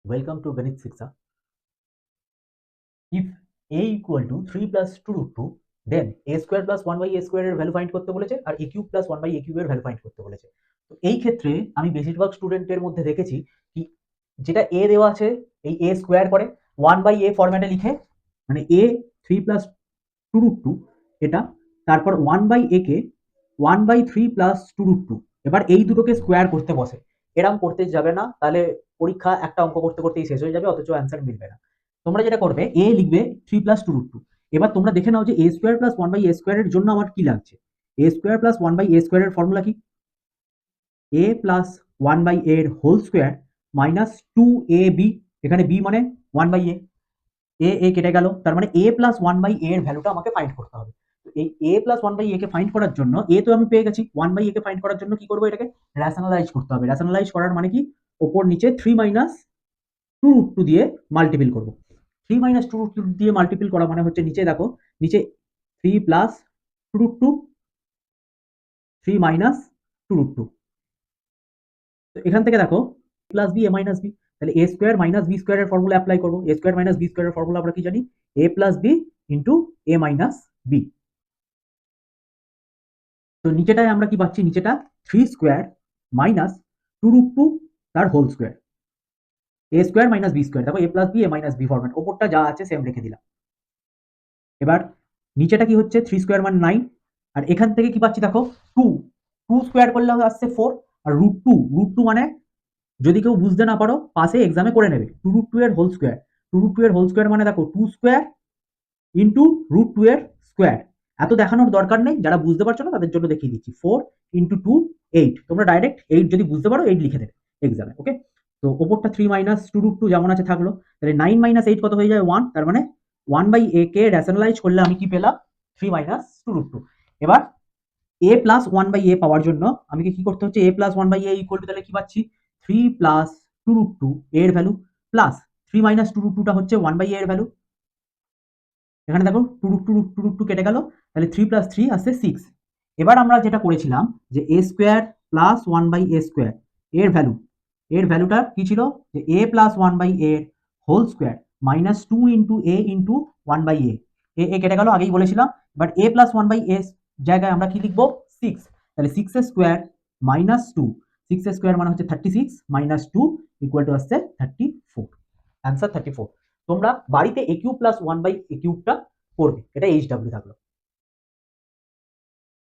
Welcome to Ganit Shiksha. If a equal to 3 plus 2 root 2, then a square plus 1 by a square এর value find করতে বলেছে আর a cube plus 1 by a cube এর value find করতে বলেছে। তো এই ক্ষেত্রে আমি বেশিরভাগ স্টুডেন্টের মধ্যে দেখেছি কি যেটা a দেওয়া আছে এই a স্কোয়ার করে 1 বাই a ফরম্যাটে লিখে, মানে a 3 প্লাস 2 রুট 2 এটা, তারপর 1 বাই a কে 1 বাই 3 প্লাস 2 রুট 2, এবার এই দুটোকে স্কোয়ার করতে বসে। এরকম করতে যাবে না, তাহলে পরীক্ষা একটা অঙ্ক করতে করতেই শেষ হয়ে যাবে, অথচ অ্যান্সার মিলবে না। তোমরা যেটা করবে, এ লিখবে 3 প্লাস 2 রুট 2। এবার তোমরা দেখে নাও যে a square plus 1 by a square এর জন্য আমার কি লাগছে। A square plus 1 by a square এর ফর্মুলা কি? এ প্লাস 1 বাই এ এর হোল স্কোয়ার মাইনাস 2ab, এখানে b মানে 1 বাই এ, এ কেটে গেল, তার মানে a প্লাস 1 বাই এ এর ভ্যালুটা আমাকে ফাইন্ড করতে হবে। তো এই a প্লাস 1 বাই এ কে ফাইন্ড করার জন্য, a তো আমি পেয়ে গেছি, 1 বাই এ কে ফাইন্ড করার জন্য কি করবো, এটাকে রেশনালাইজ করতে হবে। রেশনালাইজ করার মানে কি, ওপর নিচে 3 মাইনাস 2 রুট 2 দিয়ে মাল্টিপল করবো। 3 মাইনাস 2 রুট 2 দিয়ে মাল্টিপল করা মানে হচ্ছে, নিচে দেখো, নিচে 3 প্লাস 2 রুট 2, 3 মাইনাস 2 রুট 2। তো এখান থেকে দেখো plus B A minus B, তাহলে এ স্কোয়ার মাইনাস বি স্কোয়ারের ফর্মুলা অ্যাপ্লাই করবো। এ স্কোয়ার মাইনাস বি স্কোয়ারের ফর্মুলা আমরা কি জানি, এ প্লাস বি ইন্টু এ মাইনাস বি। তো নিচেটায় আমরা কি পাচ্ছি, নিচেটা 3 স্কোয়ার মাইনাস 2 রুট 2 তার হোল স্কোয়ার, এ স্কোয়ার মাইনাস বি স্কোয়ার, দেখো এ plus B A minus B format, ওপরটা যা আছে সেম রেখে দিলাম। এবার নিচেটা কি হচ্ছে, 3 স্কোয়ার মানে 9, আর এখান থেকে কি পাচ্ছি দেখো 2, 2 স্কোয়ার করলে আসছে 4, আর রুট 2 মানে যদি কেউ বুঝতে না পারো পাশে এক্সামে করে নেবে, 2 রুট 2 এর হোল স্কোয়ার। 2 রুট 2 এর হোল স্কোয়ার মানে দেখো 2 স্কোয়ার ইন্টু রুট 2 এর স্কোয়ার। এত দেখানোর দরকার নেই, যারা বুঝতে পারছো না তাদের জন্য দেখিয়ে দিচ্ছি। 4 ইন্টু 2 8, তোমরা ডাইরেক্ট 8 যদি বুঝতে পারো 8 লিখে দেবে এক্সামে। ওকে, তো ওপরটা 3 মাইনাস 2 রুট 2 যেমন আছে থাকলো, তাহলে 9 মাইনাস 8 কত হয়ে যায় 1, তার মানে 1 বাই এ কে রেশনালাইজ করলে আমি কি পেলাম, 3 মাইনাস 2 রুট 2। এবার এ প্লাস 1 বাই এ পাওয়ার জন্য আমি কি করতে হচ্ছে, a plus 1 by a equal to, তাহলে কি পাচ্ছি 3 প্লাস 2 রুট 2 এর ভ্যালু প্লাস 3 মাইনাস 2 রুট 2টা হচ্ছে 1 বাই এর ভ্যালু। এখানে দেখো 2 রুট 2 রুট 2 রুট 2 কেটে গেল, তাহলে 3 প্লাস 3 আসছে 6। এবার আমরা যেটা করেছিলাম যে a square plus 1 by a square এর ভ্যালুটা কি ছিল, যে এ প্লাস 1 বাই এর whole square minus 2 into a into 1 by a, a কেটে গেল, আগেই বলেছিলাম। But a plus 1 by a জায়গায় আমরা কি লিখবো, 6, তাহলে 6 এর স্কোয়ার মাইনাস 2, 6 এর স্কোয়ার মানে হচ্ছে 36 মাইনাস 2 ইকুয়াল টু আসছে 34, অ্যান্সার 34। তোমরা বাড়িতে এ কিউব প্লাস 1 বাই এ কিউবটা করবে, এটা এইচডব্লিউ থাকলো।